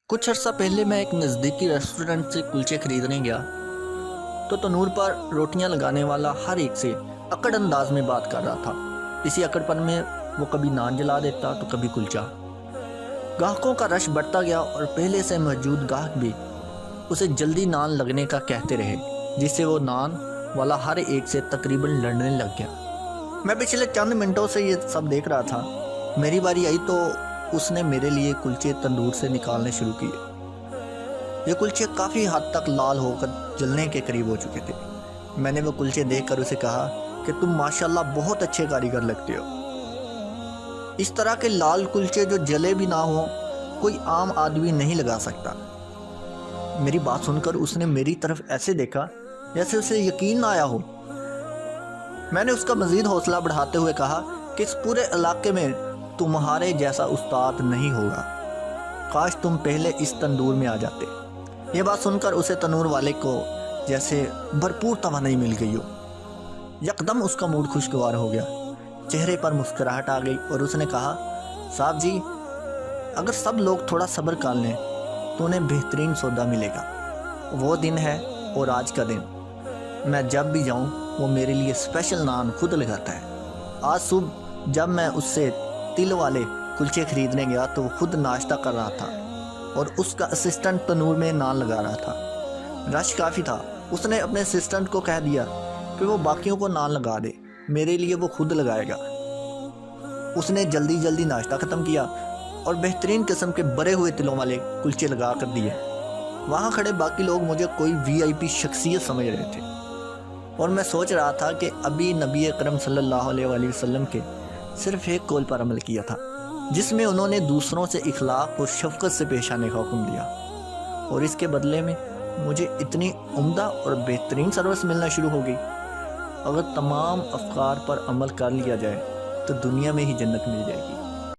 کچھ عرصہ پہلے میں ایک نزدیکی ریسٹورنٹ سے کلچے خریدنے گیا تو تنور پر روٹیاں لگانے والا ہر ایک سے اکڑ انداز میں بات کر رہا تھا۔ اسی اکڑ پن میں وہ کبھی نان جلا دیتا تو کبھی کلچا۔ گاہکوں کا رش بڑھتا گیا اور پہلے سے موجود گاہک بھی اسے جلدی نان لگنے کا کہتے رہے، جس سے وہ نان والا ہر ایک سے تقریباً لڑنے لگ گیا۔ میں پچھلے چند منٹوں سے یہ سب دیکھ رہا تھا۔ میری باری آئی تو اس نے میرے لیے کلچے تندور سے نکالنے شروع کیے۔ یہ کلچے کافی حد تک لال ہو کر جلنے کے قریب ہو چکے تھے۔ میں نے وہ کلچے دیکھ کر اسے کہا کہ تم ماشاءاللہ بہت اچھے کاریگر لگتے ہو۔ اس طرح کے لال کلچے جو جلے بھی نہ ہوں کوئی عام آدمی نہیں لگا سکتا۔ میری بات سن کر اس نے میری طرف ایسے دیکھا جیسے اسے یقین نہ آیا ہو۔ میں نے اس کا مزید حوصلہ بڑھاتے ہوئے کہا کہ اس پورے علاقے میں تمہارے جیسا استاد نہیں ہوگا، کاش تم پہلے اس تندور میں آ جاتے۔ یہ بات سن کر اسے تنور والے کو جیسے بھرپور توانائی مل گئی ہو۔ یکدم اس کا موڈ خوشگوار ہو گیا، چہرے پر مسکراہٹ آ گئی اور اس نے کہا، صاحب جی، اگر سب لوگ تھوڑا صبر کر لیں تو انہیں بہترین سودا ملے گا۔ وہ دن ہے اور آج کا دن، میں جب بھی جاؤں وہ میرے لیے اسپیشل نان خود لگاتا ہے۔ آج صبح جب میں اس سے تل والے کلچے خریدنے گیا تو وہ خود ناشتہ کر رہا تھا اور اس کا اسسٹنٹ تنور میں نان لگا رہا تھا۔ رش کافی تھا۔ اس نے اپنے اسسٹنٹ کو کہہ دیا کہ وہ باقیوں کو نان لگا دے، میرے لیے وہ خود لگائے گا۔ اس نے جلدی جلدی ناشتہ ختم کیا اور بہترین قسم کے بھرے ہوئے تلوں والے کلچے لگا کر دیے۔ وہاں کھڑے باقی لوگ مجھے کوئی وی آئی پی شخصیت سمجھ رہے تھے اور میں سوچ رہا تھا کہ ابھی نبی اکرم صلی اللہ علیہ وآلہ وسلم کے صرف ایک قول پر عمل کیا تھا، جس میں انہوں نے دوسروں سے اخلاق اور شفقت سے پیش آنے کا حکم دیا، اور اس کے بدلے میں مجھے اتنی عمدہ اور بہترین سروس ملنا شروع ہو گئی۔ اگر تمام افکار پر عمل کر لیا جائے تو دنیا میں ہی جنت مل جائے گی۔